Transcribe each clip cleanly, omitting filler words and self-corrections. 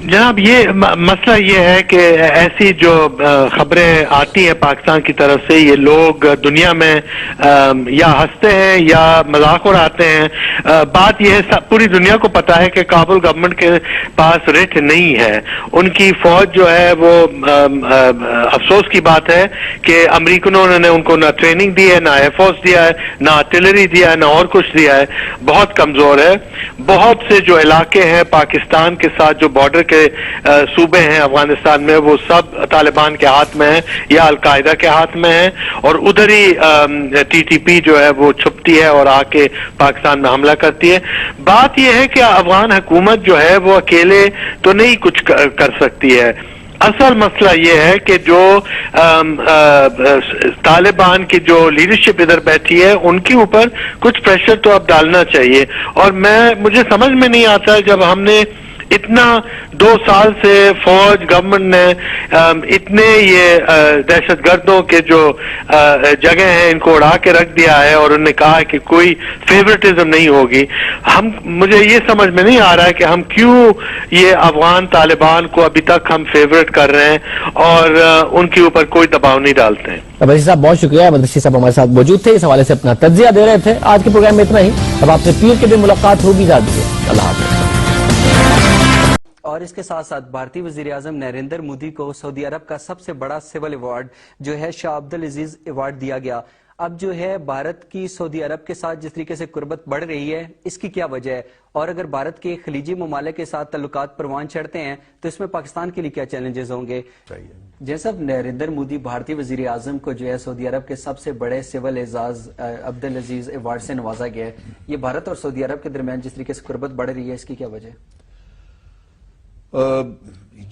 جناب یہ مسئلہ یہ ہے کہ ایسی جو خبریں آتی ہیں پاکستان کی طرف سے، یہ لوگ دنیا میں یا ہنستے ہیں یا مذاق اڑاتے ہیں. بات یہ ہے پوری دنیا کو پتا ہے کہ کابل گورنمنٹ کے پاس رٹ نہیں ہے. ان کی فوج جو ہے وہ افسوس کی بات ہے کہ امریکنوں نے ان کو نہ ٹریننگ دی ہے، نہ ایئر فورس دیا ہے، نہ آرٹلری دیا ہے، نہ اور کچھ دیا ہے. بہت کمزور ہے. بہت سے جو علاقے ہیں پاکستان کے ساتھ جو بارڈر کے صوبے ہیں افغانستان میں، وہ سب طالبان کے ہاتھ میں ہیں یا القاعدہ کے ہاتھ میں ہیں، اور ادھر ہی ٹی ٹی پی جو ہے وہ چھپتی ہے اور آ کے پاکستان میں حملہ کرتی ہے. بات یہ ہے کہ افغان حکومت جو ہے وہ اکیلے تو نہیں کچھ کر سکتی ہے. اصل مسئلہ یہ ہے کہ جو طالبان کی جو لیڈرشپ ادھر بیٹھی ہے ان کے اوپر کچھ پریشر تو اب ڈالنا چاہیے. اور مجھے سمجھ میں نہیں آتا جب ہم نے اتنا 2 سال سے فوج گورنمنٹ نے اتنے یہ دہشت گردوں کے جو جگہ ہیں ان کو اڑا کے رکھ دیا ہے، اور انہوں نے کہا کہ کوئی فیورٹزم نہیں ہوگی. مجھے یہ سمجھ میں نہیں آ رہا ہے کہ ہم کیوں یہ افغان طالبان کو ابھی تک ہم فیورٹ کر رہے ہیں اور ان کے اوپر کوئی دباؤ نہیں ڈالتے ہیں. مدرسی صاحب بہت شکریہ. مدرسی صاحب ہمارے ساتھ موجود تھے، اس حوالے سے اپنا تجزیہ دے رہے تھے. آج کے پروگرام میں اتنا ہی. اب آپ سے پیر کے دن ملاقات ہوگی. اجازت دیں. اللہ حافظ. اور اس کے ساتھ ساتھ بھارتی وزیر اعظم نریندر مودی کو سعودی عرب کا سب سے بڑا سول ایوارڈ جو ہے شاہ عبد العزیز ایوارڈ دیا گیا. اب جو ہے بھارت کی سعودی عرب کے ساتھ جس طریقے سے قربت بڑھ رہی ہے، اس کی کیا وجہ ہے؟ اور اگر بھارت کے خلیجی ممالک کے ساتھ تعلقات پروان چڑھتے ہیں تو اس میں پاکستان کے لیے کیا چیلنجز ہوں گے؟ جیسا نریندر مودی بھارتی وزیر اعظم کو جو ہے سعودی عرب کے سب سے بڑے سول اعزاز عبد العزیز ایوارڈ سے نوازا گیا ہے، یہ بھارت اور سعودی عرب کے درمیان جس طریقے سے قربت بڑھ رہی ہے، اس کی کیا وجہ ہے؟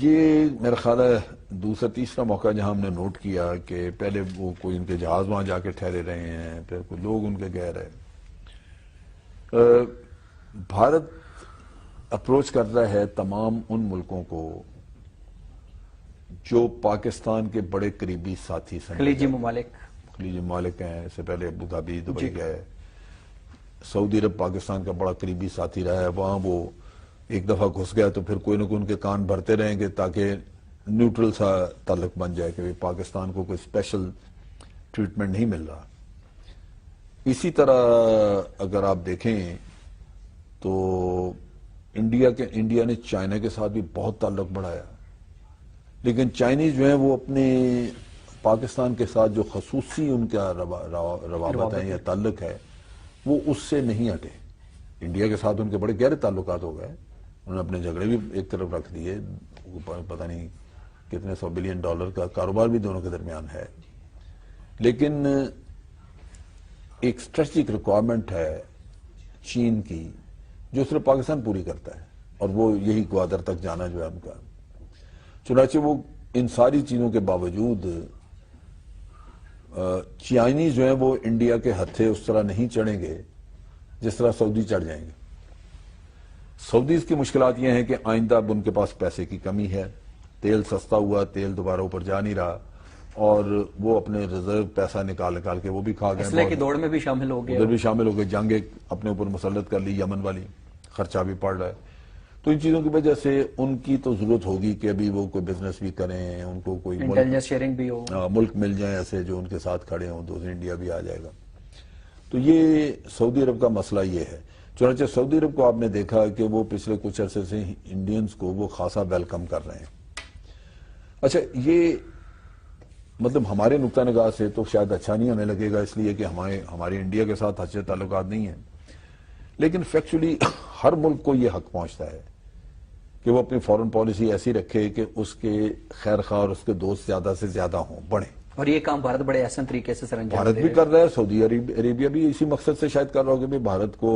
یہ میرا خیال ہے دوسرا تیسرا موقع جہاں ہم نے نوٹ کیا کہ پہلے وہ کوئی ان کے جہاز وہاں جا کے ٹھہرے رہے ہیں، پھر کوئی لوگ ان کے گئے رہے. بھارت اپروچ کر رہا ہے تمام ان ملکوں کو جو پاکستان کے بڑے قریبی ساتھی سمجھے. خلیجی ممالک ہیں. اس سے پہلے ابو دھابی، دبئی گئے. سعودی عرب پاکستان کا بڑا قریبی ساتھی رہا ہے. وہاں وہ ایک دفعہ گھس گیا تو پھر کوئی نہ کوئی ان کے کان بھرتے رہیں گے تاکہ نیوٹرل سا تعلق بن جائے کہ پاکستان کو کوئی اسپیشل ٹریٹمنٹ نہیں مل رہا. اسی طرح اگر آپ دیکھیں تو انڈیا نے چائنا کے ساتھ بھی بہت تعلق بڑھایا، لیکن چائنیز جو ہیں وہ اپنے پاکستان کے ساتھ جو خصوصی ان کا روابط ہے یا تعلق ہے وہ اس سے نہیں ہٹے. انڈیا کے ساتھ ان کے بڑے گہرے تعلقات ہو گئے. انہوں نے اپنے جھگڑے بھی ایک طرف رکھ دیے. پتہ نہیں کتنے $100 بلین کا کاروبار بھی دونوں کے درمیان ہے. لیکن ایک اسٹریٹجک ریکوائرمنٹ ہے چین کی جو صرف پاکستان پوری کرتا ہے، اور وہ یہی گوادر تک جانا جو ہے ان کا. چنانچہ وہ ان ساری چیزوں کے باوجود چائنیز جو ہیں وہ انڈیا کے ہتھے اس طرح نہیں چڑھیں گے جس طرح سعودی چڑھ جائیں گے. سعودیز کی مشکلات یہ ہیں کہ آئندہ اب ان کے پاس پیسے کی کمی ہے. تیل سستا ہوا، تیل دوبارہ اوپر جا نہیں رہا، اور وہ اپنے ریزرو پیسہ نکال کے وہ بھی کھا گئے. اسلحے کی دوڑ میں بھی شامل ہو گئے. ادھر بھی شامل ہو گئے. جنگ اپنے اوپر مسلط کر لی یمن والی، خرچہ بھی پڑ رہا ہے. تو ان چیزوں کی وجہ سے ان کی تو ضرورت ہوگی کہ ابھی وہ کوئی بزنس بھی کریں، ان کو کوئی انٹیلیجنس شیئرنگ بھی ہو، ملک مل جائیں ایسے جو ان کے ساتھ کھڑے ہوں. تو انڈیا بھی آ جائے گا. تو یہ سعودی عرب کا مسئلہ یہ ہے. چنانچہ سعودی عرب کو آپ نے دیکھا کہ وہ پچھلے کچھ عرصے سے انڈینز کو وہ خاصا ویلکم کر رہے ہیں. اچھا، یہ مطلب ہمارے نقطہ نگاہ سے تو شاید اچھا نہیں ہونے لگے گا، اس لیے کہ ہمارے انڈیا کے ساتھ اچھے تعلقات نہیں ہیں. لیکن فیکچولی ہر ملک کو یہ حق پہنچتا ہے کہ وہ اپنی فورن پالیسی ایسی رکھے کہ اس کے خیر خواہ اور اس کے دوست زیادہ سے زیادہ ہوں، بڑھیں. اور یہ کام بھارت بڑے احسن طریقے سے سر انجام بھارت بھی کر رہا ہے. سعودی عربیہ بھی اسی مقصد سے شاید کر رہا ہو کہ بھارت کو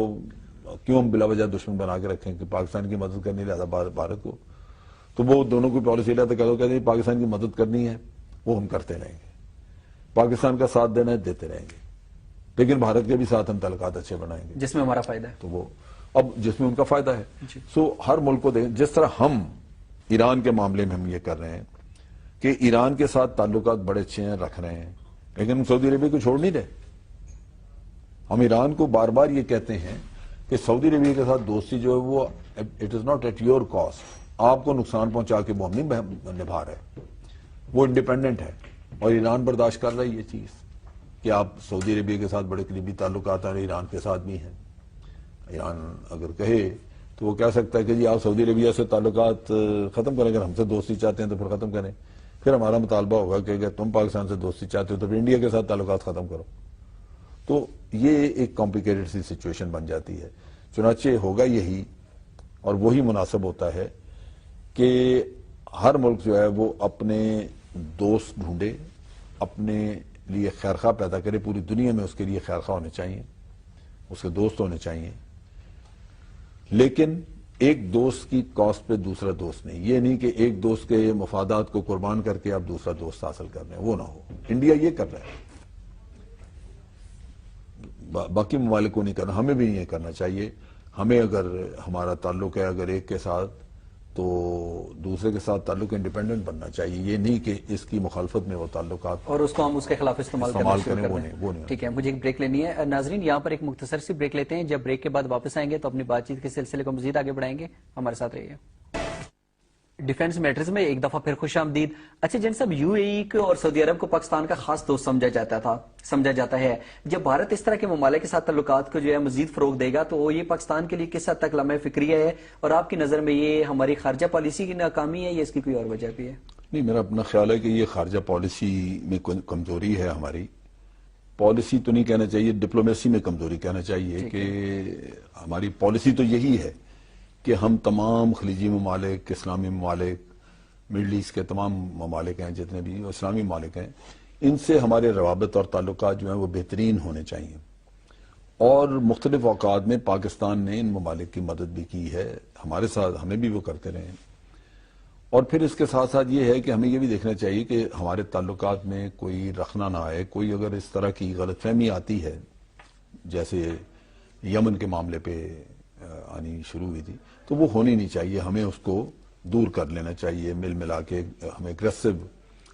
کیوں ہم بلا وجہ دشمن بنا کے رکھیں کہ پاکستان کی مدد کرنی رہتا بھارت کو. تو وہ دونوں کی پالیسی لیتا کہتے ہیں پاکستان کی مدد کرنی ہے وہ ہم کرتے رہیں گے، پاکستان کا ساتھ دینا ہے دیتے رہیں گے، لیکن بھارت کے بھی ساتھ ہم تعلقات اچھے بنائیں گے جس میں ہمارا فائدہ ہے. تو وہ اب جس میں ان کا فائدہ ہے. سو ہر ملک کو دیکھیں. جس طرح ہم ایران کے معاملے میں ہم یہ کر رہے ہیں کہ ایران کے ساتھ تعلقات بڑے اچھے ہیں، رکھ رہے ہیں، لیکن ہم سعودی عربیہ کو چھوڑ نہیں رہے. ہم ایران کو بار بار یہ کہتے ہیں کہ سعودی عربیہ کے ساتھ دوستی جو ہے وہ it is not at your cost. آپ کو نقصان پہنچا کے وہ ہم نہیں نبھا رہے، وہ انڈیپینڈنٹ ہے، اور ایران برداشت کر رہا ہے یہ چیز کہ آپ سعودی عربیہ کے ساتھ بڑے قریبی تعلقات ہیں، ایران کے ساتھ بھی ہیں۔ ایران اگر کہے تو وہ کہہ سکتا ہے کہ جی آپ سعودی عربیہ سے تعلقات ختم کریں، اگر ہم سے دوستی چاہتے ہیں تو پھر ختم کریں، پھر ہمارا مطالبہ ہوگا کہ اگر تم پاکستان سے دوستی چاہتے ہو تو پھر انڈیا کے ساتھ تعلقات ختم کرو۔ تو یہ ایک کمپلیکیٹڈ سی سچویشن بن جاتی ہے۔ چنانچہ ہوگا یہی، اور وہی مناسب ہوتا ہے کہ ہر ملک جو ہے وہ اپنے دوست ڈھونڈے، اپنے لیے خیرخواہ پیدا کرے، پوری دنیا میں اس کے لیے خیرخواہ ہونے چاہیے، اس کے دوست ہونے چاہیے، لیکن ایک دوست کی کاسٹ پہ دوسرا دوست نہیں۔ یہ نہیں کہ ایک دوست کے مفادات کو قربان کر کے آپ دوسرا دوست حاصل کر رہے ہیں، وہ نہ ہو۔ انڈیا یہ کر رہا ہے، باقی ممالک کو نہیں کرنا، ہمیں بھی یہ کرنا چاہیے۔ ہمیں اگر ہمارا تعلق ہے اگر ایک کے ساتھ، تو دوسرے کے ساتھ تعلق انڈیپینڈنٹ بننا چاہیے، یہ نہیں کہ اس کی مخالفت میں وہ تعلقات اور اس کو ہم اس کے خلاف استعمال کرنا شروع کریں، کر وہ دیں۔ نہیں۔ ٹھیک ہے، مجھے ایک بریک لینی ہے۔ ناظرین یہاں پر ایک مختصر سی بریک لیتے ہیں، جب بریک کے بعد واپس آئیں گے تو اپنی بات چیت کے سلسلے کو مزید آگے بڑھائیں گے، ہمارے ساتھ رہیے۔ ڈیفنس میٹرز میں ایک دفعہ پھر خوش آمدید۔ اچھا جن صاحب، یو اے ای کو اور سعودی عرب کو پاکستان کا خاص دوست سمجھا جاتا ہے، جب بھارت اس طرح کے ممالک کے ساتھ تعلقات کو جو ہے مزید فروغ دے گا تو یہ پاکستان کے لیے کس حد تک لمحہ فکریہ ہے، اور آپ کی نظر میں یہ ہماری خارجہ پالیسی کی ناکامی ہے یا اس کی کوئی اور وجہ بھی ہے؟ نہیں، میرا اپنا خیال ہے کہ یہ خارجہ پالیسی میں کمزوری ہے ہماری۔ پالیسی تو نہیں کہنا چاہیے، ڈپلومیسی میں کمزوری کہنا چاہیے کہ ہماری پالیسی تو یہی ہے کہ ہم تمام خلیجی ممالک، اسلامی ممالک، مڈل ایسٹ کے تمام ممالک ہیں جتنے بھی اسلامی ممالک ہیں، ان سے ہمارے روابط اور تعلقات جو ہیں وہ بہترین ہونے چاہیے۔ اور مختلف اوقات میں پاکستان نے ان ممالک کی مدد بھی کی ہے، ہمارے ساتھ ہمیں بھی وہ کرتے رہے ہیں۔ اور پھر اس کے ساتھ ساتھ یہ ہے کہ ہمیں یہ بھی دیکھنا چاہیے کہ ہمارے تعلقات میں کوئی رخنا نہ آئے، کوئی اگر اس طرح کی غلط فہمی آتی ہے، جیسے یمن کے معاملے پہ آنی شروع ہوئی تھی، تو وہ ہونی نہیں چاہیے، ہمیں اس کو دور کر لینا چاہیے، مل ملا کے ہمیں اگریسو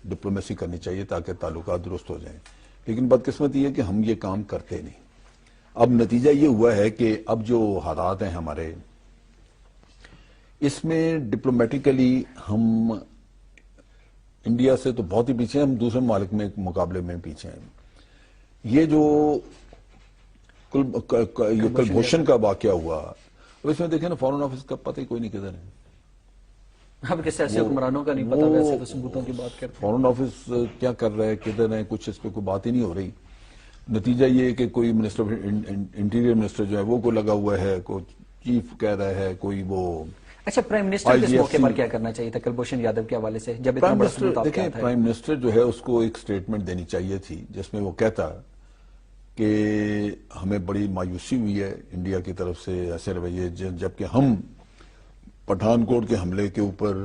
ڈپلومیسی کرنی چاہیے تاکہ تعلقات درست ہو جائیں۔ لیکن بدقسمتی یہ ہے کہ ہم یہ کام کرتے نہیں۔ اب نتیجہ یہ ہوا ہے کہ اب جو حالات ہیں ہمارے، اس میں ڈپلومیٹیکلی ہم انڈیا سے تو بہت ہی پیچھے ہیں، ہم دوسرے ممالک میں مقابلے میں پیچھے ہیں۔ یہ جو کلبھوشن کا واقعہ ہوا، اس میں دیکھیں نا فارن آفس کا پتہ ہی کوئی نہیں کدھر ہے۔ اب کس ایسے حکمرانوں کا نہیں پتا، ویسے تو ثبوتوں کی بات کرتے ہیں۔ فارن آفس کیا کر رہا ہے، کدھر ہے، کچھ اس پہ کوئی بات ہی نہیں ہو رہی۔ نتیجہ یہ ہے کہ کوئی منسٹر انٹیریئر منسٹر جو ہے وہ کو لگا ہوا ہے، کوئی چیف کہہ رہا ہے، کوئی وہ۔ اچھا پرائم منسٹر کس موقع پر کیا کرنا چاہیے تھا کلبھوشن یادو کے حوالے سے، جب اتنا بڑا ثبوت آپ کے ہاتھ ہے؟ پرائم منسٹر جو ہے اس کو ایک سٹیٹمنٹ دینی چاہیے تھی جس میں وہ کہتا کہ ہمیں بڑی مایوسی ہوئی ہے انڈیا کی طرف سے ایسے رویے، جبکہ ہم پٹھان کوٹ کے حملے کے اوپر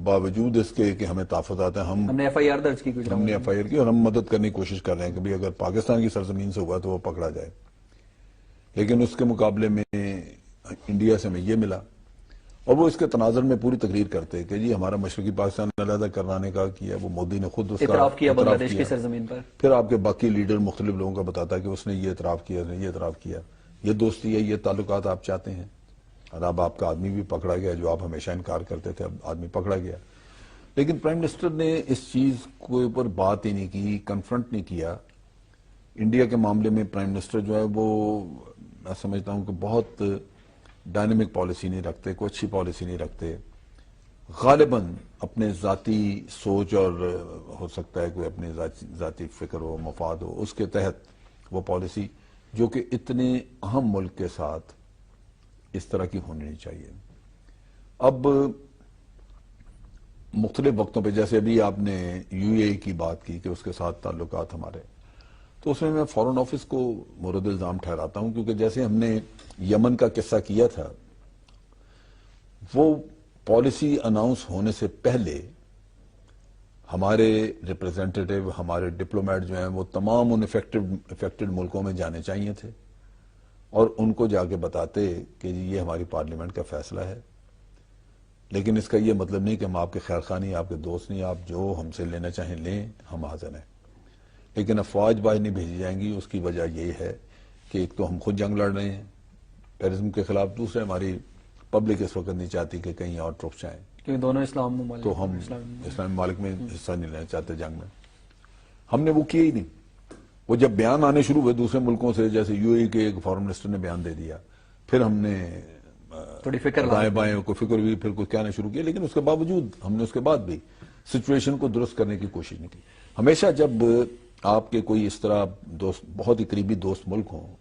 باوجود اس کے کہ ہمیں تحفظات ہیں، ہم نے ایف آئی آر درج کی، ہم نے ایف آئی آر کی اور ہم مدد کرنے کی کوشش کر رہے ہیں کہ بھی اگر پاکستان کی سرزمین سے ہوا تو وہ پکڑا جائے، لیکن اس کے مقابلے میں انڈیا سے ہمیں یہ ملا۔ اور وہ اس کے تناظر میں پوری تقریر کرتے کہ جی ہمارا مشرقی پاکستان علیحدہ کروانے کا کیا، وہ مودی نے خود اس کا اعتراف کیا بنگلہ کی سرزمین پر۔ پھر آپ کے باقی لیڈر مختلف لوگوں کا بتاتا کہ اس نے یہ اعتراف کیا، اس نے یہ اعتراف کیا، یہ دوستی ہے، یہ تعلقات آپ چاہتے ہیں، اور اب آپ کا آدمی بھی پکڑا گیا جو آپ ہمیشہ انکار کرتے تھے، اب آدمی پکڑا گیا۔ لیکن پرائم منسٹر نے اس چیز کے اوپر بات ہی نہیں کی، کنفرنٹ نہیں کیا۔ انڈیا کے معاملے میں پرائم منسٹر جو ہے وہ میں سمجھتا ہوں کہ بہت ڈائنامک پالیسی نہیں رکھتے، کوئی اچھی پالیسی نہیں رکھتے، غالباً اپنے ذاتی سوچ اور ہو سکتا ہے کوئی اپنے ذاتی فکر ہو، مفاد ہو، اس کے تحت وہ پالیسی جو کہ اتنے اہم ملک کے ساتھ اس طرح کی ہونی نہیں چاہیے۔ اب مختلف وقتوں پہ جیسے ابھی آپ نے یو اے ای کی بات کی کہ اس کے ساتھ تعلقات ہمارے، تو اس میں فارن آفس کو مورد الزام ٹھہراتا ہوں، کیونکہ جیسے ہم نے یمن کا قصہ کیا تھا، وہ پالیسی اناؤنس ہونے سے پہلے ہمارے ریپریزنٹیٹیو، ہمارے ڈپلومیٹ جو ہیں وہ تمام ان افیکٹڈ ملکوں میں جانے چاہیے تھے اور ان کو جا کے بتاتے کہ یہ ہماری پارلیمنٹ کا فیصلہ ہے، لیکن اس کا یہ مطلب نہیں کہ ہم آپ کے خیر خواہ نہیں، آپ کے دوست نہیں، آپ جو ہم سے لینا چاہیں لیں، ہم حاضر ہیں۔ لیکن افواج باہر نہیں بھیجی جائیں گی، اس کی وجہ یہ ہے کہ ایک تو ہم خود جنگ لڑ رہے ہیں ٹیررزم کے خلاف، دوسرے ہماری پبلک اس وقت نہیں چاہتی کہ کہیں اور ٹروپس جائیں، کیونکہ دونوں اسلام ممالک تو ہم اسلامی ممالک میں حصہ نہیں لینا چاہتے جنگ میں. ہم نے وہ کیا ہی نہیں. وہ جب بیان آنے شروع ہوئے دوسرے ملکوں سے، جیسے یو اے کے ایک فارن منسٹر نے بیان دے دیا، پھر ہم نے تھوڑی فکر دائیں بائیں کو فکر ہوئی، پھر کچھ کہنا شروع کیا، لیکن اس کے باوجود ہم نے اس کے بعد بھی سچویشن کو درست کرنے کی کوشش نہیں کی. ہمیشہ جب آپ کے کوئی اس طرح دوست، بہت ہی قریبی دوست ملک ہوں،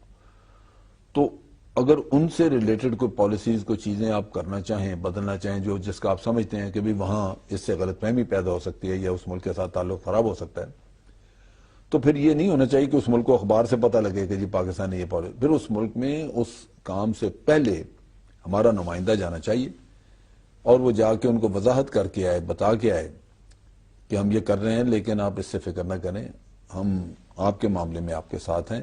تو اگر ان سے ریلیٹڈ کوئی پالیسیز، کوئی چیزیں آپ کرنا چاہیں، بدلنا چاہیں، جو جس کا آپ سمجھتے ہیں کہ بھی وہاں اس سے غلط فہمی پیدا ہو سکتی ہے یا اس ملک کے ساتھ تعلق خراب ہو سکتا ہے، تو پھر یہ نہیں ہونا چاہیے کہ اس ملک کو اخبار سے پتہ لگے کہ جی پاکستان نے یہ پالیسی. پھر اس ملک میں اس کام سے پہلے ہمارا نمائندہ جانا چاہیے اور وہ جا کے ان کو وضاحت کر کے آئے، بتا کے آئے کہ ہم یہ کر رہے ہیں، لیکن آپ اس سے فکر نہ کریں، ہم آپ کے معاملے میں آپ کے ساتھ ہیں،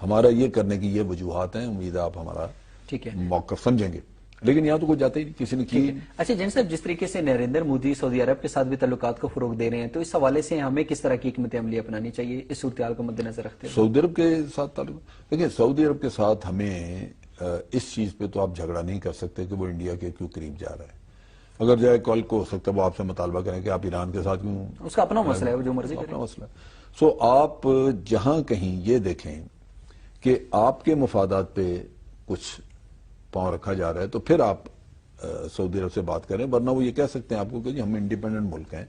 ہمارا یہ کرنے کی یہ وجوہات ہیں، امید ہے آپ ہمارا ٹھیک ہے موقف سمجھیں گے. لیکن یہاں تو کوئی جاتے ہی نہیں، کسی نے کی. اچھا جن صاحب، جس طریقے سے نریندر مودی سعودی عرب کے ساتھ بھی تعلقات کو فروغ دے رہے ہیں، تو اس حوالے سے ہمیں کس طرح کی حکمت عملی اپنانی چاہیے اس صورتحال کو مد نظر رکھتے ہوئے؟ سعودی عرب کے ساتھ تعلق، دیکھیں سعودی عرب کے ساتھ ہمیں اس چیز پہ تو آپ جھگڑا نہیں کر سکتے کہ وہ انڈیا کے کیوں قریب جا رہا ہے. اگر جائے کل کو ہو سکتا ہے وہ آپ سے مطالبہ کریں کہ آپ ایران کے ساتھ کیوں، اس کا اپنا مسئلہ ہے، وہ جو مرضی کریں. اپنا مسئلہ ہے. سو آپ جہاں کہیں یہ دیکھیں کہ آپ کے مفادات پہ کچھ پاؤں رکھا جا رہا ہے تو پھر آپ سعودی عرب سے بات کریں، ورنہ وہ یہ کہہ سکتے ہیں آپ کو کہ جی ہم انڈیپینڈنٹ ملک ہیں،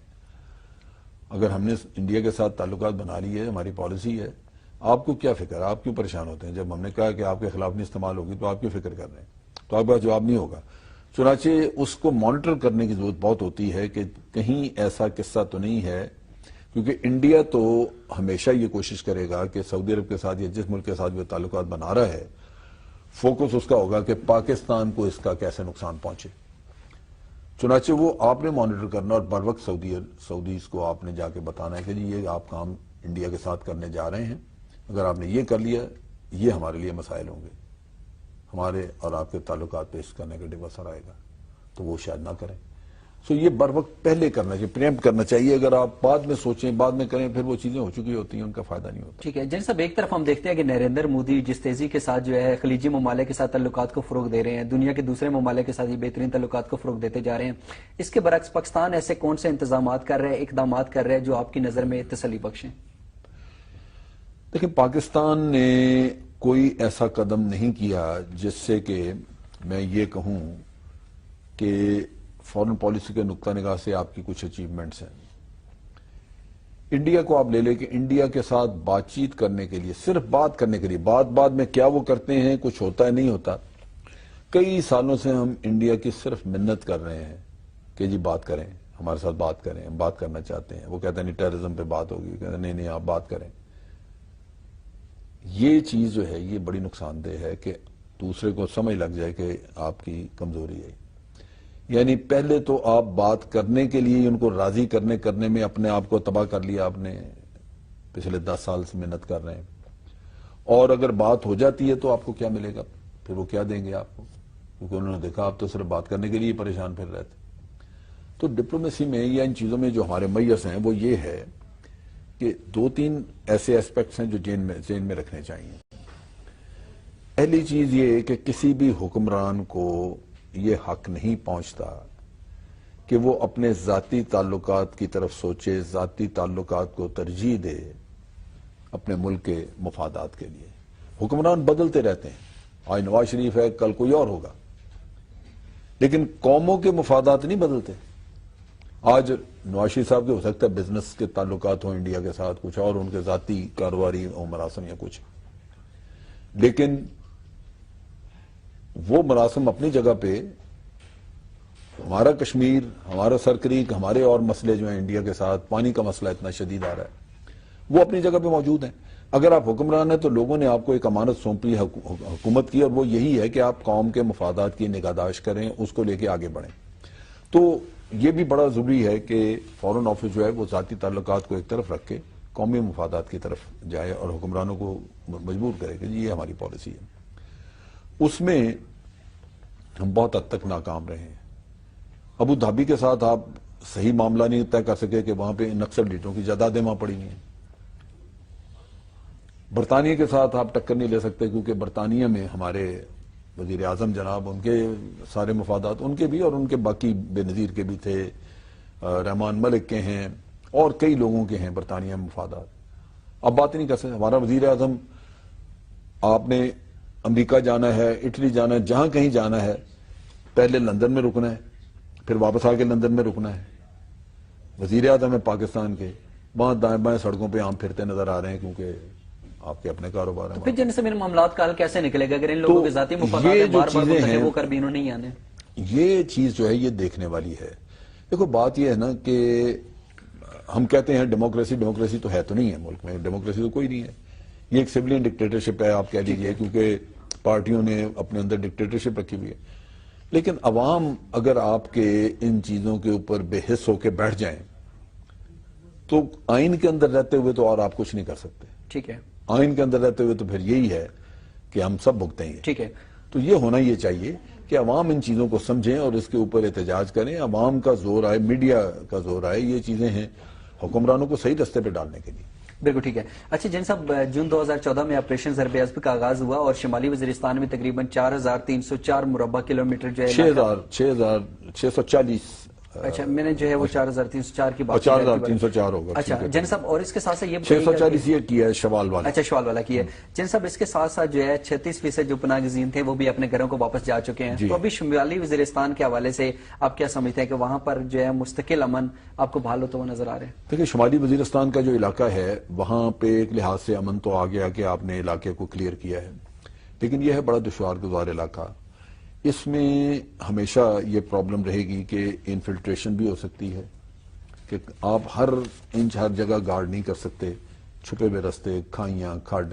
اگر ہم نے انڈیا کے ساتھ تعلقات بنا لی ہے، ہماری پالیسی ہے، آپ کو کیا فکر ہے، آپ کیوں پریشان ہوتے ہیں؟ جب ہم نے کہا کہ آپ کے خلاف نہیں استعمال ہوگی تو آپ کیوں فکر کر رہے ہیں؟ تو آپ کا جواب نہیں ہوگا. چنانچہ اس کو مانیٹر کرنے کی ضرورت بہت ہوتی ہے کہ کہیں ایسا قصہ تو نہیں ہے، کیونکہ انڈیا تو ہمیشہ یہ کوشش کرے گا کہ سعودی عرب کے ساتھ یا جس ملک کے ساتھ وہ تعلقات بنا رہا ہے، فوکس اس کا ہوگا کہ پاکستان کو اس کا کیسے نقصان پہنچے. چنانچہ وہ آپ نے مانیٹر کرنا اور بر وقت سعودیز کو آپ نے جا کے بتانا ہے کہ جی یہ آپ کام انڈیا کے ساتھ کرنے جا رہے ہیں، اگر آپ نے یہ کر لیا یہ ہمارے لیے مسائل ہوں گے، ہمارے اور آپ کے تعلقات پہ اس کا نیگیٹو اثر آئے گا، تو وہ شاید نہ کریں. سو یہ بر وقت پہلے کرنا چاہیے، پریمپٹ کرنا چاہیے. اگر آپ بعد میں سوچیں، بعد میں کریں، پھر وہ چیزیں ہو چکی ہوتی ہیں، ان کا فائدہ نہیں ہوتا. ٹھیک ہے جن صاحب، ایک طرف ہم دیکھتے ہیں کہ نریندر مودی جس تیزی کے ساتھ جو ہے خلیجی ممالک کے ساتھ تعلقات کو فروغ دے رہے ہیں، دنیا کے دوسرے ممالک کے ساتھ یہ بہترین تعلقات کو فروغ دیتے جا رہے ہیں، اس کے برعکس پاکستان ایسے کون سے انتظامات کر رہے ہیں، اقدامات کر رہے ہیں جو آپ کی نظر میں تسلی بخش ہیں؟ دیکھیں پاکستان نے کوئی ایسا قدم نہیں کیا جس سے کہ میں یہ کہوں کہ فارن پالیسی کے نقطہ نگاہ سے آپ کی کچھ اچیومنٹس ہیں. انڈیا کو آپ لے لیں کہ انڈیا کے ساتھ بات چیت کرنے کے لیے، صرف بات کرنے کے لیے، بعد میں کیا وہ کرتے ہیں، کچھ ہوتا ہے نہیں ہوتا. کئی سالوں سے ہم انڈیا کی صرف منت کر رہے ہیں کہ جی بات کریں، ہمارے ساتھ بات کریں، ہم بات کرنا چاہتے ہیں. وہ کہتے ہیں نہیں ٹیررزم پہ بات ہوگی، کہتے ہیں نہیں آپ بات کریں. یہ چیز جو ہے یہ بڑی نقصان دہ ہے کہ دوسرے کو سمجھ لگ جائے کہ آپ کی کمزوری ہے. یعنی پہلے تو آپ بات کرنے کے لیے ان کو راضی کرنے میں اپنے آپ کو تباہ کر لیا. آپ نے پچھلے 10 سال سے محنت کر رہے ہیں، اور اگر بات ہو جاتی ہے تو آپ کو کیا ملے گا؟ پھر وہ کیا دیں گے آپ کو؟ کیونکہ انہوں نے دیکھا آپ تو صرف بات کرنے کے لیے پریشان پھر رہتے. تو ڈپلومیسی میں یا ان چیزوں میں جو ہمارے میس ہیں وہ یہ ہے کہ 2-3 ایسے ایسپیکٹس ہیں جو ذہن میں رکھنے چاہیے. پہلی چیز یہ کہ کسی بھی حکمران کو یہ حق نہیں پہنچتا کہ وہ اپنے ذاتی تعلقات کی طرف سوچے، ذاتی تعلقات کو ترجیح دے اپنے ملک کے مفادات کے لیے. حکمران بدلتے رہتے ہیں، آج نواز شریف ہے، کل کوئی اور ہوگا، لیکن قوموں کے مفادات نہیں بدلتے. آج نواز شریف صاحب کے ہو سکتا ہے بزنس کے تعلقات ہوں انڈیا کے ساتھ، کچھ اور ان کے ذاتی کاروباری مراسم یا کچھ، لیکن وہ مراسم اپنی جگہ پہ ہمارا کشمیر، ہمارا سرکریک، ہمارے اور مسئلے جو ہیں انڈیا کے ساتھ، پانی کا مسئلہ اتنا شدید آ رہا ہے، وہ اپنی جگہ پہ موجود ہیں. اگر آپ حکمران ہیں تو لوگوں نے آپ کو ایک امانت سونپی حکومت کی، اور وہ یہی ہے کہ آپ قوم کے مفادات کی نگہداشت کریں، اس کو لے کے آگے بڑھیں. تو یہ بھی بڑا ضروری ہے کہ فارن آفس جو ہے وہ ذاتی تعلقات کو ایک طرف رکھ کے قومی مفادات کی طرف جائے اور حکمرانوں کو مجبور کرے کہ جی یہ ہماری پالیسی ہے. اس میں ہم بہت حد تک ناکام رہے ہیں. ابو دھابی کے ساتھ آپ صحیح معاملہ نہیں طے کر سکے کہ وہاں پہ نکسل ڈیٹوں کی جائیدادیں وہاں پڑی ہوئی ہیں. برطانیہ کے ساتھ آپ ٹکر نہیں لے سکتے کیونکہ برطانیہ میں ہمارے وزیر اعظم جناب، ان کے سارے مفادات ان کے بھی اور ان کے باقی بے نظیر کے بھی تھے، رحمان ملک کے ہیں اور کئی لوگوں کے ہیں برطانیہ میں مفادات. اب بات نہیں کر سکتے. ہمارا وزیر اعظم، آپ نے امریکہ جانا ہے، اٹلی جانا ہے، جہاں کہیں جانا ہے پہلے لندن میں رکنا ہے، پھر واپس آ کے لندن میں رکنا ہے. وزیر اعظم ہے پاکستان کے، وہاں دائیں بائیں سڑکوں پہ عام پھرتے نظر آ رہے ہیں کیونکہ آپ کے اپنے کاروبار ہیں. پھر جن سے ان معاملات کا حل کیسے نکلے گا اگر ان لوگوں کے ذاتی مفادات ہیں بار بار منتخب ہو کر بھی انہوں نہیں آنے؟ یہ چیز جو ہے یہ دیکھنے والی ہے. دیکھو بات یہ ہے نا کہ ہم کہتے ہیں ڈیموکریسی تو ہے تو نہیں ہے ملک میں، ڈیموکریسی تو کوئی نہیں ہے. یہ ایک سویلین ڈکٹیٹرشپ ہے آپ کہہ لیجیے، کیونکہ پارٹیوں نے اپنے اندر ڈکٹیٹرشپ رکھی ہوئی ہے. لیکن عوام اگر آپ کے ان چیزوں کے اوپر بے حس ہو کے بیٹھ جائیں تو آئین کے اندر رہتے ہوئے تو اور آپ کچھ نہیں کر سکتے. ٹھیک ہے. آئین کے اندر رہتے ہوئے تو پھر یہی ہے کہ ہم سب بھگتیں گے. ٹھیک ہے. تو یہ ہونا یہ چاہیے کہ عوام ان چیزوں کو سمجھیں اور اس کے اوپر احتجاج کریں. عوام کا زور آئے، میڈیا کا زور آئے، یہ چیزیں ہیں حکمرانوں کو صحیح رستے پہ ڈالنے کے لیے. بالکل ٹھیک ہے. اچھا جن صاحب، جون 2014 میں آپریشن ضرب عضب کا آغاز ہوا اور شمالی وزیرستان میں تقریباً 4304 مربع کلومیٹر جو ہے 6,640. اچھا میں نے جو ہے وہ 4304 کی بات 4304 ہوگا. اچھا جن صاحب، اور اس کے ساتھ ساتھ یہ 640 یہ کیا ہے شوال والا. اچھا شوال والا کی ہے. جن صاحب اس کے ساتھ ساتھ جو ہے 36% جو پناہ گزین تھے وہ بھی اپنے گھروں کو واپس جا چکے ہیں. تو ابھی شمالی وزیرستان کے حوالے سے آپ کیا سمجھتے ہیں کہ وہاں پر جو ہے مستقل امن آپ کو بحال ہوتا ہوا نظر آ رہے ہیں؟ دیکھیں شمالی وزیرستان کا جو علاقہ ہے وہاں پہ ایک لحاظ سے امن تو آ گیا کہ آپ نے علاقے کو کلیئر کیا ہے، لیکن یہ ہے بڑا دشوار گزار علاقہ. اس میں ہمیشہ یہ پرابلم رہے گی کہ انفلٹریشن بھی ہو سکتی ہے، کہ آپ ہر انچ ہر جگہ گارڈ نہیں کر سکتے. چھپے ہوئے رستے، کھائیاں، کھڈ،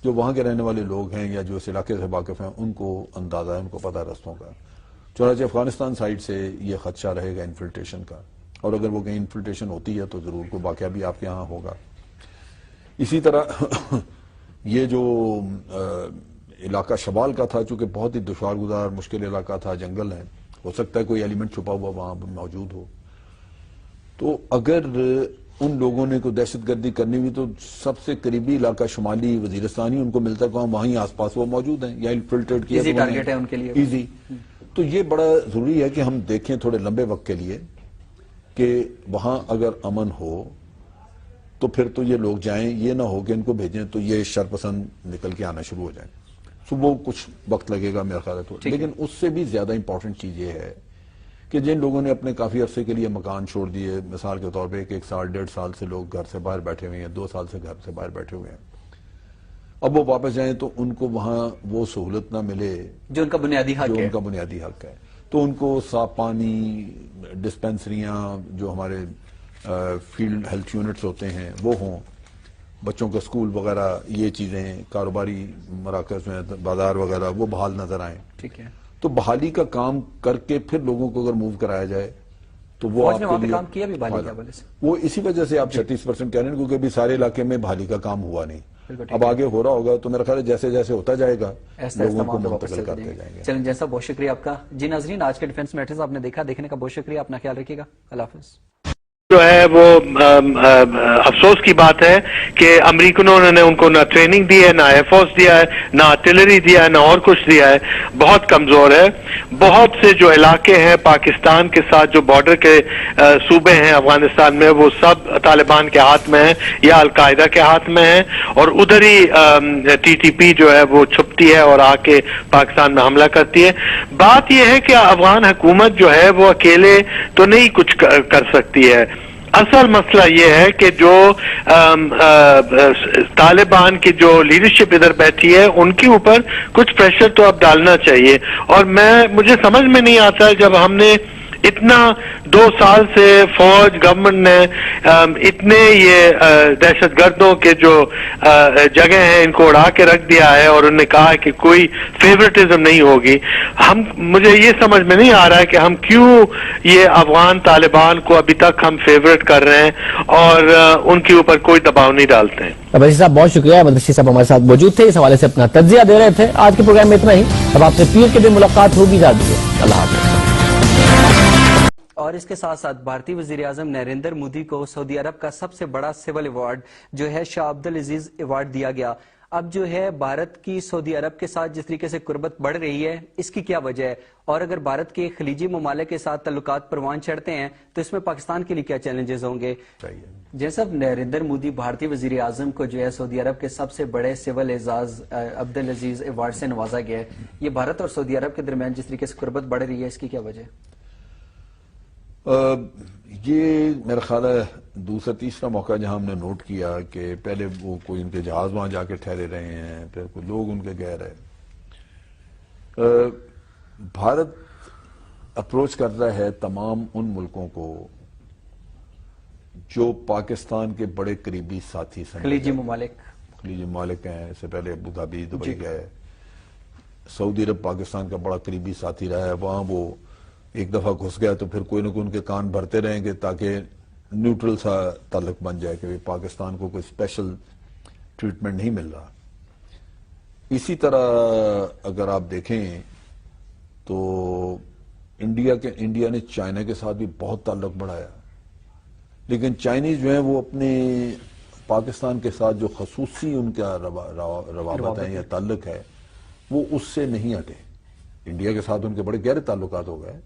جو وہاں کے رہنے والے لوگ ہیں یا جو اس علاقے سے واقف ہیں ان کو اندازہ ہے، ان کو پتہ رستوں کا. چنانچہ افغانستان سائڈ سے یہ خدشہ رہے گا انفلٹریشن کا، اور اگر وہ کہیں انفلٹریشن ہوتی ہے تو ضرور کوئی واقعہ بھی آپ کے یہاں ہوگا. اسی طرح یہ جو علاقہ شمال کا تھا، چونکہ بہت ہی دشوار گزار مشکل علاقہ تھا، جنگل ہے، ہو سکتا ہے کوئی ایلیمنٹ چھپا ہوا وہاں موجود ہو. تو اگر ان لوگوں نے کوئی دہشت گردی کرنی ہوئی تو سب سے قریبی علاقہ شمالی وزیرستان ہی ان کو ملتا ہے، وہیں آس پاس وہ موجود ہیں یا انفلٹریٹ کیا ایزی ٹارگٹ ہے ان کے لیے، ایزی. تو یہ بڑا ضروری ہے کہ ہم دیکھیں تھوڑے لمبے وقت کے لیے کہ وہاں اگر امن ہو تو پھر تو یہ لوگ جائیں، یہ نہ ہو کہ ان کو بھیجیں تو یہ شرپسند نکل کے آنا شروع ہو جائیں. تو وہ کچھ وقت لگے گا میرا خیال ہے تو. لیکن اس سے بھی زیادہ امپورٹنٹ چیز یہ ہے کہ جن لوگوں نے اپنے کافی عرصے کے لیے مکان چھوڑ دیے، مثال کے طور پہ 1 سال 1.5 سال سے لوگ گھر سے باہر بیٹھے ہوئے ہیں، 2 سال سے گھر سے باہر بیٹھے ہوئے ہیں، اب وہ واپس جائیں تو ان کو وہاں وہ سہولت نہ ملے جو ان کا بنیادی حق ہے. تو ان کو صاف پانی، ڈسپینسریاں، جو ہمارے فیلڈ ہیلتھ یونٹس ہوتے ہیں وہ ہوں، بچوں کا اسکول وغیرہ، یہ چیزیں، کاروباری مراکز میں بازار وغیرہ وہ بحال نظر آئیں. ٹھیک ہے. تو بحالی کا کام کر کے پھر لوگوں کو اگر موو کرایا جائے تو وہ آپ کے لیے کام کیا بھی بحالی کے حوالے سے، وہ اسی وجہ سے آپ 36% کہہ رہے ہیں کیونکہ ابھی سارے علاقے میں بحالی کا کام ہوا نہیں. اب آگے ہو رہا ہوگا تو میرا خیال ہے جیسے جیسے ہوتا جائے گا لوگوں کو منتقل کرتے جائیں گے. چلیں جیسا، بہت شکریہ آپ کا. جی ناظرین، آج کے ڈیفنس میٹرز آپ نے دیکھا، دیکھنے کا بہت شکریہ. اپنا خیال رکھیے گا. اللہ حافظ. جو ہے وہ افسوس کی بات ہے کہ امریکنوں نے ان کو نہ ٹریننگ دی ہے، نہ ایئر فورس دیا ہے، نہ آرٹلری دیا ہے، نہ اور کچھ دیا ہے. بہت کمزور ہے. بہت سے جو علاقے ہیں پاکستان کے ساتھ، جو بارڈر کے صوبے ہیں افغانستان میں، وہ سب طالبان کے ہاتھ میں ہیں یا القاعدہ کے ہاتھ میں ہیں، اور ادھر ہی TTP جو ہے وہ چھپتی ہے اور آ کے پاکستان میں حملہ کرتی ہے. بات یہ ہے کہ افغان حکومت جو ہے وہ اکیلے تو نہیں کچھ کر سکتی ہے. اصل مسئلہ یہ ہے کہ جو طالبان کی جو لیڈرشپ ادھر بیٹھی ہے ان کے اوپر کچھ پریشر تو اب ڈالنا چاہیے. اور مجھے سمجھ میں نہیں آتا جب ہم نے اتنا 2 سال سے فوج گورنمنٹ نے اتنے یہ دہشت گردوں کے جو جگہ ہیں ان کو اڑا کے رکھ دیا ہے اور انہوں نے کہا کہ کوئی فیورٹزم نہیں ہوگی. مجھے یہ سمجھ میں نہیں آ رہا ہے کہ ہم کیوں یہ افغان طالبان کو ابھی تک ہم فیورٹ کر رہے ہیں اور ان کے اوپر کوئی دباؤ نہیں ڈالتے ہیں. مدرسی صاحب بہت شکریہ. مدرسی صاحب ہمارے ساتھ موجود تھے، اس حوالے سے اپنا تجزیہ دے رہے تھے. آج کے پروگرام میں اتنا ہی. اب آپ سے پیر کے دن ملاقات ہوگی. اجازت دیں. اللہ حافظ. اور اس کے ساتھ ساتھ بھارتی وزیر اعظم نریندر مودی کو سعودی عرب کا سب سے بڑا سول ایوارڈ جو ہے شاہ عبد العزیز ایوارڈ دیا گیا. اب جو ہے بھارت کی سعودی عرب کے ساتھ جس طریقے سے قربت بڑھ رہی ہے اس کی کیا وجہ ہے، اور اگر بھارت کے خلیجی ممالک کے ساتھ تعلقات پروان چڑھتے ہیں تو اس میں پاکستان کے لیے کیا چیلنجز ہوں گے؟ جیسا نریندر مودی بھارتی وزیر اعظم کو جو ہے سعودی عرب کے سب سے بڑے سول اعزاز عبدالعزیز ایوارڈ سے نوازا گیا ہے، یہ بھارت اور سعودی عرب کے درمیان جس طریقے سے قربت بڑھ رہی ہے اس کی کیا وجہ ہے؟ یہ میرا خیال ہے دوسرا تیسرا موقع جہاں ہم نے نوٹ کیا کہ پہلے وہ کوئی ان کے جہاز وہاں جا کے ٹھہرے رہے ہیں، پھر کوئی لوگ ان کے گئے رہے۔ بھارت اپروچ کر رہا ہے تمام ان ملکوں کو جو پاکستان کے بڑے قریبی ساتھی سمجھے خلیجی ممالک ہیں، اس سے پہلے ابو دھابی دبئی گئے، سعودی عرب پاکستان کا بڑا قریبی ساتھی رہا ہے، وہاں وہ ایک دفعہ گھس گیا تو پھر کوئی نہ کوئی ان کے کان بھرتے رہیں گے تاکہ نیوٹرل سا تعلق بن جائے کہ پاکستان کو کوئی اسپیشل ٹریٹمنٹ نہیں مل رہا۔ اسی طرح اگر آپ دیکھیں تو انڈیا نے چائنا کے ساتھ بھی بہت تعلق بڑھایا، لیکن چائنیز جو ہیں وہ اپنے پاکستان کے ساتھ جو خصوصی ان کا روابط ہے یا تعلق ہے وہ اس سے نہیں ہٹے۔ انڈیا کے ساتھ ان کے بڑے گہرے تعلقات ہو گئے،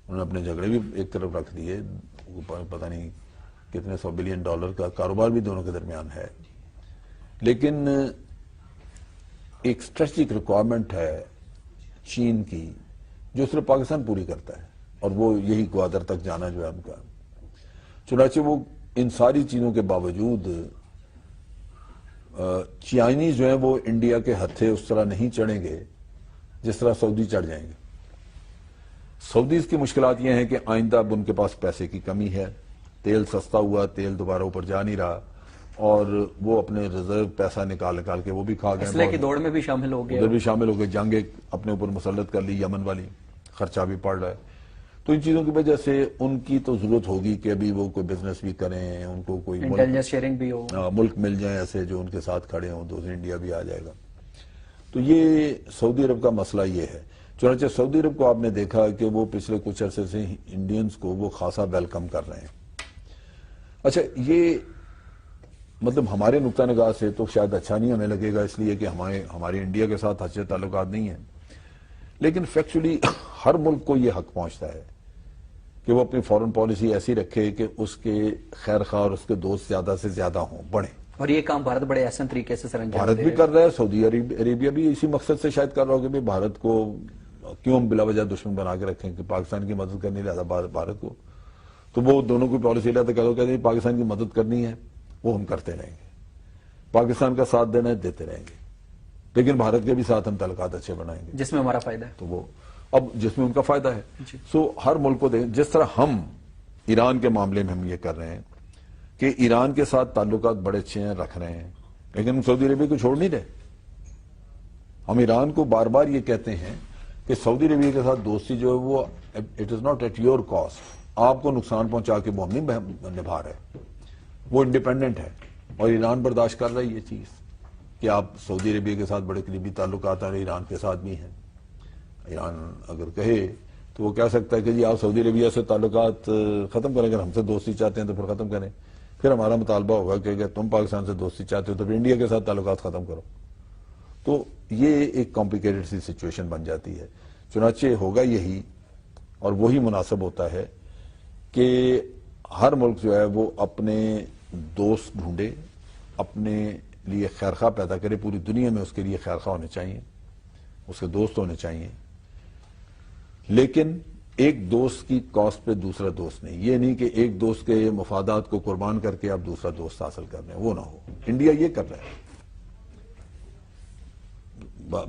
انہوں نے اپنے جھگڑے بھی ایک طرف رکھ دیے، پتہ نہیں کتنے $100 بلین کا کاروبار بھی دونوں کے درمیان ہے، لیکن ایک اسٹریٹجک ریکوائرمنٹ ہے چین کی جو صرف پاکستان پوری کرتا ہے، اور وہ یہی گوادر تک جانا جو ہے ان کا۔ چنانچہ وہ ان ساری چیزوں کے باوجود چائنیز جو ہیں وہ انڈیا کے ہتھے اس طرح نہیں چڑھیں گے جس طرح سعودی چڑھ جائیں گے۔ سعودیز کی مشکلات یہ ہیں کہ آئندہ اب ان کے پاس پیسے کی کمی ہے، تیل سستا ہوا، تیل دوبارہ اوپر جا نہیں رہا، اور وہ اپنے ریزرو پیسہ نکال کے وہ بھی کھا گئے، اسلحے کی دوڑ میں بھی شامل ہو گئے، ادھر بھی شامل ہو گئے، جنگ اپنے اوپر مسلط کر لی یمن والی، خرچہ بھی پڑ رہا ہے۔ تو ان چیزوں کی وجہ سے ان کی تو ضرورت ہوگی کہ ابھی وہ کوئی بزنس بھی کریں، ان کو کوئی انٹیلیجنس شیئرنگ بھی ہو، ملک مل جائیں ایسے جو ان کے ساتھ کھڑے ہوں، تو انڈیا بھی آ جائے گا۔ تو یہ سعودی عرب کا مسئلہ یہ ہے۔ چنانچہ سعودی عرب کو آپ نے دیکھا کہ وہ پچھلے کچھ عرصے سے انڈینز کو وہ خاصا ویلکم کر رہے ہیں۔ اچھا، یہ مطلب ہمارے نقطہ نگاہ سے تو شاید اچھا نہیں ہمیں لگے گا، اس لیے کہ ہمارے انڈیا کے ساتھ اچھے تعلقات نہیں ہیں، لیکن فیکچولی ہر ملک کو یہ حق پہنچتا ہے کہ وہ اپنی فورن پالیسی ایسی رکھے کہ اس کے خیر خواہ اور اس کے دوست زیادہ سے زیادہ ہوں، بڑھیں۔ اور یہ کام بھارت بڑے احسن طریقے سے سر انجام بھارت بھی کر رہا ہے، سعودی عربیہ بھی اسی مقصد سے شاید کر رہا ہو کہ بھارت کو کیوں ہم بلا وجہ دشمن بنا کے رکھیں کہ پاکستان کی مدد کرنی لہذا بھارت کو، تو وہ دونوں کی پالیسی لیتے کہتے ہیں پاکستان کی مدد کرنی ہے وہ ہم کرتے رہیں گے، پاکستان کا ساتھ دینا ہے دیتے رہیں گے، لیکن بھارت کے بھی ساتھ ہم تعلقات اچھے بنائیں گے جس میں ہمارا فائدہ ہے، تو وہ اب جس میں ان کا فائدہ ہے۔ سو ہر ملک کو دیکھیں، جس طرح ہم ایران کے معاملے میں ہم یہ کر رہے ہیں کہ ایران کے ساتھ تعلقات بڑے اچھے ہیں، رکھ رہے ہیں، لیکن ہم سعودی عربیہ کو چھوڑ نہیں رہے۔ ہم ایران کو بار بار یہ کہتے ہیں کہ سعودی عربیہ کے ساتھ دوستی جو ہے وہ it is not at your cost, آپ کو نقصان پہنچا کے وہ ہم نہیں نبھا رہے، وہ انڈیپینڈنٹ ہے، اور ایران برداشت کر رہا ہے یہ چیز کہ آپ سعودی عربیہ کے ساتھ بڑے قریبی تعلقات ہیں، ایران کے ساتھ بھی ہیں۔ ایران اگر کہے تو وہ کہہ سکتا ہے کہ جی آپ سعودی عربیہ سے تعلقات ختم کریں، اگر ہم سے دوستی چاہتے ہیں تو پھر ختم کریں، پھر ہمارا مطالبہ ہوگا کہ اگر تم پاکستان سے دوستی چاہتے ہو تو پھر انڈیا کے ساتھ تعلقات ختم کرو۔ تو یہ ایک کمپلیکیٹڈ سی سچویشن بن جاتی ہے۔ چنانچہ ہوگا یہی، اور وہی مناسب ہوتا ہے کہ ہر ملک جو ہے وہ اپنے دوست ڈھونڈے، اپنے لیے خیرخواہ پیدا کرے، پوری دنیا میں اس کے لیے خیرخواہ ہونے چاہیے، اس کے دوست ہونے چاہیے، لیکن ایک دوست کی کاسٹ پہ دوسرا دوست نہیں، یہ نہیں کہ ایک دوست کے مفادات کو قربان کر کے آپ دوسرا دوست حاصل کر رہے ہیں، وہ نہ ہو۔ انڈیا یہ کر رہا ہے،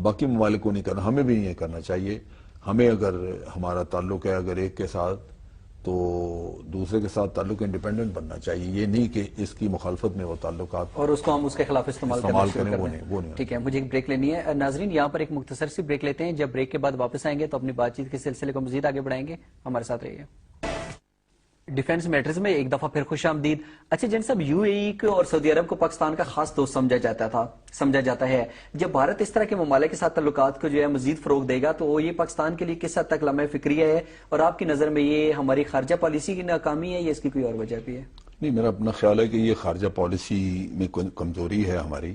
باقی ممالک کو نہیں کرنا، ہمیں بھی یہ کرنا چاہیے۔ ہمیں اگر ہمارا تعلق ہے اگر ایک کے ساتھ تو دوسرے کے ساتھ تعلق انڈیپینڈنٹ بننا چاہیے، یہ نہیں کہ اس کی مخالفت میں وہ تعلقات اور اس کو ہم اس کے خلاف استعمال کریں، وہ نہیں۔ ٹھیک ہے، مجھے ایک بریک لینی ہے ناظرین، یہاں پر ایک مختصر سی بریک لیتے ہیں، جب بریک کے بعد واپس آئیں گے تو اپنی بات چیت کے سلسلے کو مزید آگے بڑھائیں گے، ہمارے ساتھ رہیے۔ ڈیفنس میٹرز میں ایک دفعہ پھر خوش آمدید۔ اچھا جن صاحب، یو اے ای کو اور سعودی عرب کو پاکستان کا خاص دوست سمجھا جاتا ہے، جب بھارت اس طرح کے ممالک کے ساتھ تعلقات کو جو ہے مزید فروغ دے گا تو یہ پاکستان کے لیے کس حد تک لمحہ فکریہ ہے، اور آپ کی نظر میں یہ ہماری خارجہ پالیسی کی ناکامی ہے یا اس کی کوئی اور وجہ بھی ہے؟ نہیں، میرا اپنا خیال ہے کہ یہ خارجہ پالیسی میں کمزوری ہے ہماری،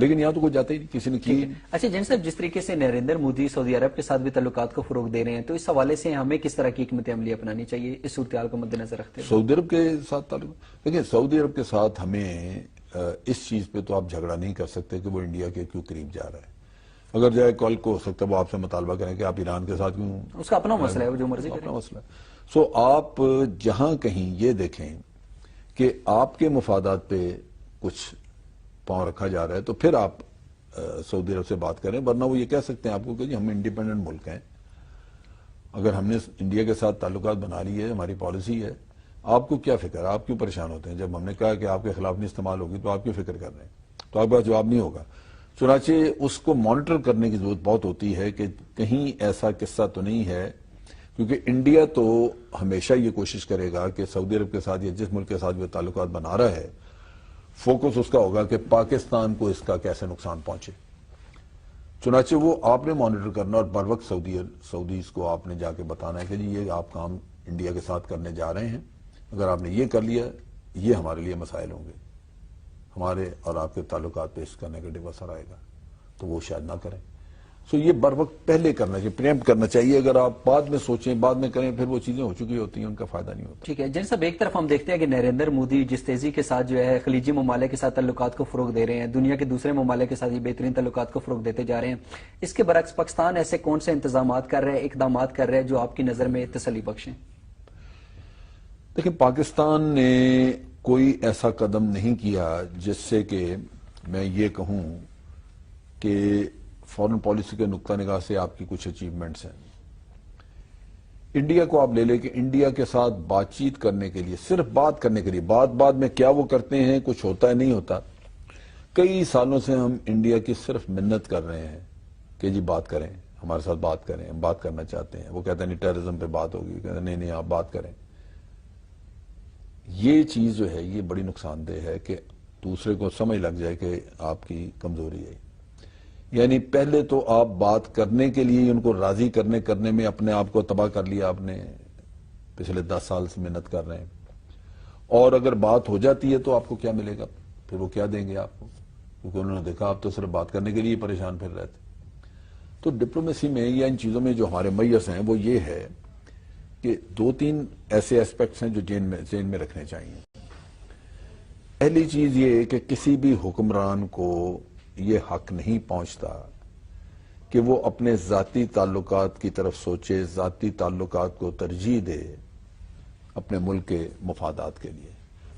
لیکن یہاں تو کوئی جاتا ہی نہیں، کسی نے کی ہی نہیں۔ اچھا جن صاحب، جس طریقے سے نریندر مودی سعودی عرب کے ساتھ بھی تعلقات کو فروغ دے رہے ہیں، تو اس حوالے سے ہمیں کس طرح کی حکمت عملی اپنانی چاہیے اس صورتحال کو مد نظر رکھتے ہوئے؟ سعودی عرب کے ساتھ تعلق، دیکھیں سعودی عرب کے ساتھ ہمیں اس چیز پہ تو آپ جھگڑا نہیں کر سکتے کہ وہ انڈیا کے کیوں قریب جا رہا ہے۔ اگر جائے کل کو ہو سکتا ہے وہ آپ سے مطالبہ کریں کہ آپ ایران کے ساتھ کیوں، اس کا اپنا مسئلہ ہے، وہ جو مرضی اپنا کریں۔ مسئلہ ہے۔ سو آپ جہاں کہیں یہ دیکھیں کہ آپ کے مفادات پہ کچھ پاؤں رکھا جا رہا ہے تو پھر آپ سعودی عرب سے بات کریں، ورنہ وہ یہ کہہ سکتے ہیں آپ کو کہ جی ہم انڈیپینڈنٹ ملک ہیں، اگر ہم نے انڈیا کے ساتھ تعلقات بنا لی ہے، ہماری پالیسی ہے، آپ کو کیا فکر، آپ کیوں پریشان ہوتے ہیں؟ جب ہم نے کہا کہ آپ کے خلاف نہیں استعمال ہوگی تو آپ کیوں فکر کر رہے ہیں؟ تو آپ کا جواب نہیں ہوگا۔ چنانچہ اس کو مانیٹر کرنے کی ضرورت بہت ہوتی ہے کہ کہیں ایسا قصہ تو نہیں ہے، کیونکہ انڈیا تو ہمیشہ یہ کوشش کرے گا کہ سعودی عرب کے ساتھ یا جس ملک کے ساتھ وہ تعلقات بنا رہا ہے، فوکس اس کا ہوگا کہ پاکستان کو اس کا کیسے نقصان پہنچے۔ چنانچہ وہ آپ نے مانیٹر کرنا اور بر وقت سعودیز کو آپ نے جا کے بتانا ہے کہ جی یہ آپ کام انڈیا کے ساتھ کرنے جا رہے ہیں، اگر آپ نے یہ کر لیا یہ ہمارے لیے مسائل ہوں گے، ہمارے اور آپ کے تعلقات پہ اس کا نیگیٹو اثر آئے گا، تو وہ شاید نہ کریں۔ سو یہ بر وقت پہلے کرنا چاہیے، پریمپٹ کرنا چاہیے۔ اگر آپ بعد میں سوچیں، بعد میں کریں، پھر وہ چیزیں ہو چکی ہوتی ہیں، ان کا فائدہ نہیں ہوتا۔ ٹھیک ہے جن صاحب، ایک طرف ہم دیکھتے ہیں کہ نریندر مودی جس تیزی کے ساتھ جو ہے خلیجی ممالک کے ساتھ تعلقات کو فروغ دے رہے ہیں، دنیا کے دوسرے ممالک کے ساتھ یہ بہترین تعلقات کو فروغ دیتے جا رہے ہیں، اس کے برعکس پاکستان ایسے کون سے انتظامات کر رہے ہیں، اقدامات کر رہے ہیں جو آپ کی نظر میں تسلی بخش ہیں؟ دیکھیں پاکستان نے کوئی ایسا قدم نہیں کیا جس سے کہ میں یہ کہوں کہ فارن پالیسی کے نقطہ نگاہ سے آپ کی کچھ اچیومنٹس ہیں۔ انڈیا کو آپ لے لیں کہ انڈیا کے ساتھ بات چیت کرنے کے لیے، صرف بات کرنے کے لیے، بعد میں کیا وہ کرتے ہیں، کچھ ہوتا ہے نہیں ہوتا، کئی سالوں سے ہم انڈیا کی صرف منت کر رہے ہیں کہ جی بات کریں، ہمارے ساتھ بات کریں، ہم بات کرنا چاہتے ہیں۔ وہ کہتے ہیں نہیں ٹیررزم پہ بات ہوگی، کہتے ہیں نہیں آپ بات کریں۔ یہ چیز جو ہے یہ بڑی نقصان دہ ہے کہ دوسرے کو سمجھ لگ جائے کہ آپ کی کمزوری ہے۔ یعنی پہلے تو آپ بات کرنے کے لیے ان کو راضی کرنے میں اپنے آپ کو تباہ کر لیا، آپ نے پچھلے 10 سال سے محنت کر رہے ہیں، اور اگر بات ہو جاتی ہے تو آپ کو کیا ملے گا؟ پھر وہ کیا دیں گے آپ کو؟ کیونکہ انہوں نے دیکھا آپ تو صرف بات کرنے کے لیے پریشان پھر رہتے۔ تو ڈپلومیسی میں یا ان چیزوں میں جو ہمارے میس ہیں وہ یہ ہے کہ 2-3 ایسے ایسپیکٹس ہیں جو ذہن میں رکھنے چاہیے۔ پہلی چیز یہ کہ کسی بھی حکمران کو یہ حق نہیں پہنچتا کہ وہ اپنے ذاتی تعلقات کی طرف سوچے، ذاتی تعلقات کو ترجیح دے اپنے ملک کے مفادات کے لیے۔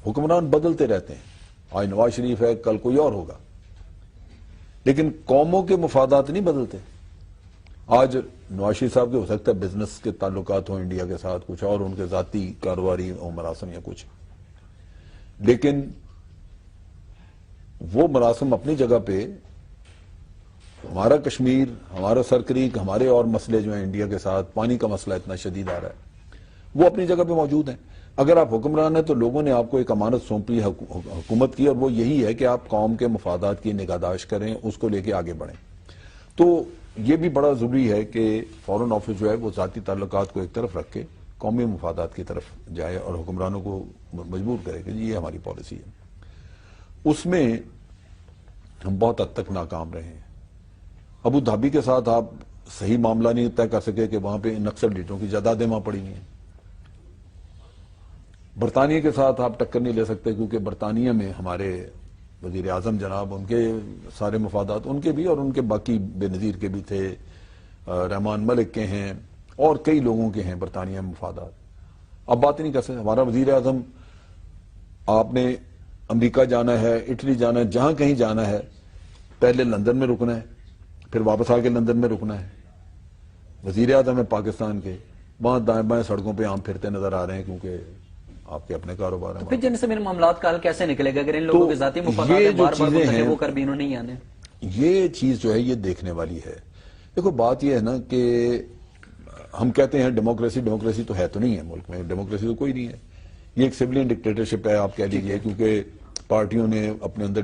حکمران بدلتے رہتے ہیں، آج نواز شریف ہے، کل کوئی اور ہوگا، لیکن قوموں کے مفادات نہیں بدلتے۔ آج نواز شریف صاحب کے ہو سکتا ہے بزنس کے تعلقات ہوں انڈیا کے ساتھ، کچھ اور ان کے ذاتی کاروباری مراسم یا کچھ، لیکن وہ مراسم اپنی جگہ پہ، ہمارا کشمیر، ہمارا سرکریک، ہمارے اور مسئلے جو ہیں انڈیا کے ساتھ، پانی کا مسئلہ اتنا شدید آ رہا ہے، وہ اپنی جگہ پہ موجود ہیں۔ اگر آپ حکمران ہیں تو لوگوں نے آپ کو ایک امانت سونپی حکومت کی، اور وہ یہی ہے کہ آپ قوم کے مفادات کی نگہداشت کریں، اس کو لے کے آگے بڑھیں۔ تو یہ بھی بڑا ضروری ہے کہ فارن آفس جو ہے وہ ذاتی تعلقات کو ایک طرف رکھ کے قومی مفادات کی طرف جائے اور حکمرانوں کو مجبور کرے کہ یہ ہماری پالیسی ہے۔ اس میں ہم بہت حد تک ناکام رہے ہیں۔ ابو دھابی کے ساتھ آپ صحیح معاملہ نہیں طے کر سکے کہ وہاں پہ نکسل ڈیٹوں کی جائیدادیں وہاں پڑی ہوئی ہیں۔ برطانیہ کے ساتھ آپ ٹکر نہیں لے سکتے کیونکہ برطانیہ میں ہمارے وزیر اعظم جناب، ان کے سارے مفادات ان کے بھی اور ان کے باقی بے نظیر کے بھی تھے، رحمان ملک کے ہیں اور کئی لوگوں کے ہیں برطانیہ میں مفادات۔ اب بات ہی نہیں کر سکتے۔ ہمارا وزیر اعظم، آپ نے امریکہ جانا ہے، اٹلی جانا ہے، جہاں کہیں جانا ہے پہلے لندن میں رکنا ہے، پھر واپس آ کے لندن میں رکنا ہے۔ وزیر اعظم ہے پاکستان کے، وہاں دائیں بائیں سڑکوں پہ عام پھرتے نظر آ رہے ہیں کیونکہ آپ کے اپنے کاروبار ہیں۔ پھر جن سے ان معاملات کا حل کیسے نکلے گا اگر ان لوگوں کے ذاتی مفادات ہیں، بار بار منتخب ہو کر بھی انہوں نہیں آنے؟ یہ چیز جو ہے یہ دیکھنے والی ہے۔ دیکھو بات یہ ہے نا کہ ہم کہتے ہیں ڈیموکریسی تو ہے تو نہیں ہے ملک میں، ڈیموکریسی تو کوئی نہیں ہے، یہ ایک سویلین ڈکٹیٹرشپ ہے آپ کہہ لیجیے، کیونکہ پارٹیوں نے اپنے اندر